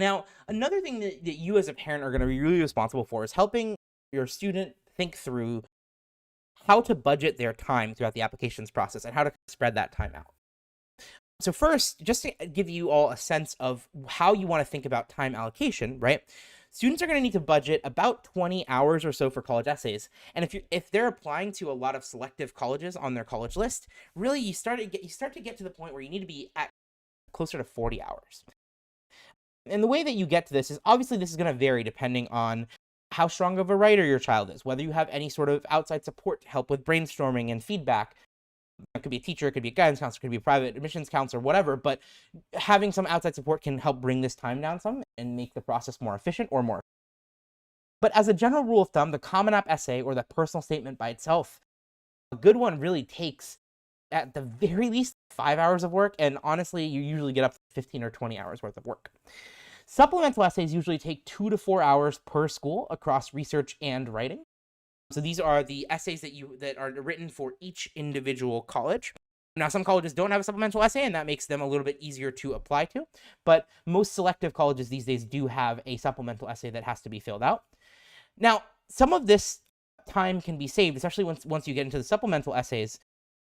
Now, another thing that you as a parent are going to be really responsible for is helping your student think through how to budget their time throughout the applications process and how to spread that time out. So first, just to give you all a sense of how you want to think about time allocation, right? Students are going to need to budget about 20 hours or so for college essays. And if they're applying to a lot of selective colleges on their college list, really you start to get to the point where you need to be at closer to 40 hours. And the way that you get to this is obviously this is going to vary depending on how strong of a writer your child is, whether you have any sort of outside support to help with brainstorming and feedback. It could be a teacher, it could be a guidance counselor, it could be a private admissions counselor, whatever, but having some outside support can help bring this time down some and make the process more efficient or more. But as a general rule of thumb, the Common App essay or the personal statement by itself, a good one really takes at the very least 5 hours of work, and honestly, you usually get up to 15 or 20 hours worth of work. Supplemental essays usually take 2 to 4 hours per school across research and writing. So these are the essays that are written for each individual college. Now, some colleges don't have a supplemental essay, and that makes them a little bit easier to apply to. But most selective colleges these days do have a supplemental essay that has to be filled out. Now, some of this time can be saved, especially once you get into the supplemental essays,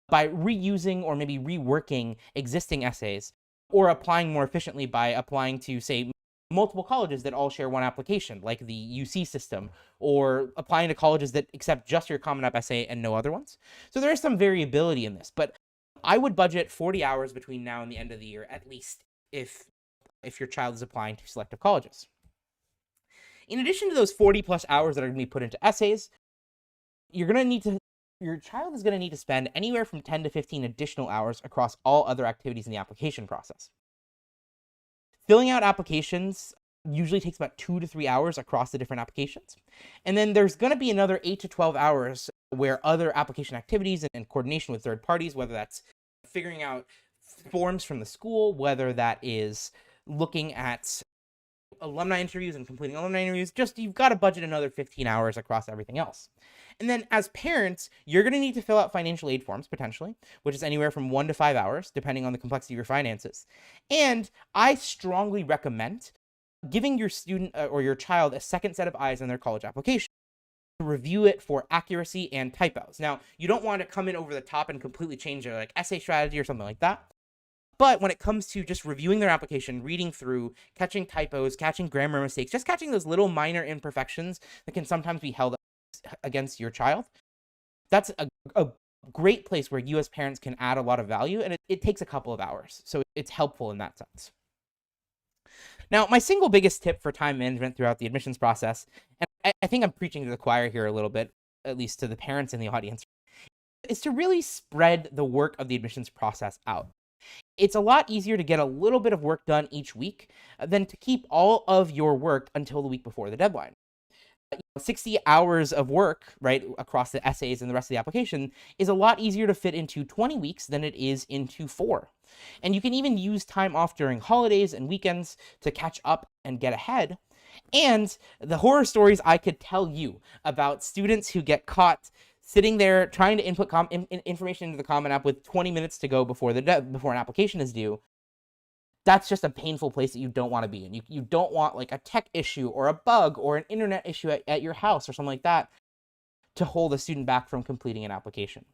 by reusing or maybe reworking existing essays, or applying more efficiently by applying to, say, multiple colleges that all share one application, like the UC system, or applying to colleges that accept just your Common App essay and no other ones. So there is some variability in this, but I would budget 40 hours between now and the end of the year, at least if your child is applying to selective colleges. In addition to those 40 plus hours that are going to be put into essays, your child is going to need to spend anywhere from 10 to 15 additional hours across all other activities in the application process. Filling out applications usually takes about 2 to 3 hours across the different applications. And then there's going to be another 8 to 12 hours where other application activities and coordination with third parties, whether that's figuring out forms from the school, whether that is looking at alumni interviews and completing alumni interviews, just you've got to budget another 15 hours across everything else. And then as parents, you're going to need to fill out financial aid forms, potentially, which is anywhere from 1 to 5 hours, depending on the complexity of your finances. And I strongly recommend giving your student or your child a second set of eyes on their college application to review it for accuracy and typos. Now, you don't want to come in over the top and completely change their essay strategy or something like that. But when it comes to just reviewing their application, reading through, catching typos, catching grammar mistakes, just catching those little minor imperfections that can sometimes be held against your child, that's a great place where you as parents can add a lot of value, and it takes a couple of hours. So it's helpful in that sense. Now, my single biggest tip for time management throughout the admissions process, and I think I'm preaching to the choir here a little bit, at least to the parents in the audience, is to really spread the work of the admissions process out. It's a lot easier to get a little bit of work done each week than to keep all of your work until the week before the deadline. 60 hours of work, right, across the essays and the rest of the application is a lot easier to fit into 20 weeks than it is into 4. And you can even use time off during holidays and weekends to catch up and get ahead. And the horror stories I could tell you about students who get caught sitting there trying to input information into the Common App with 20 minutes to go before an application is due, that's just a painful place that you don't want to be in. You don't want like a tech issue or a bug or an internet issue at your house or something like that to hold a student back from completing an application.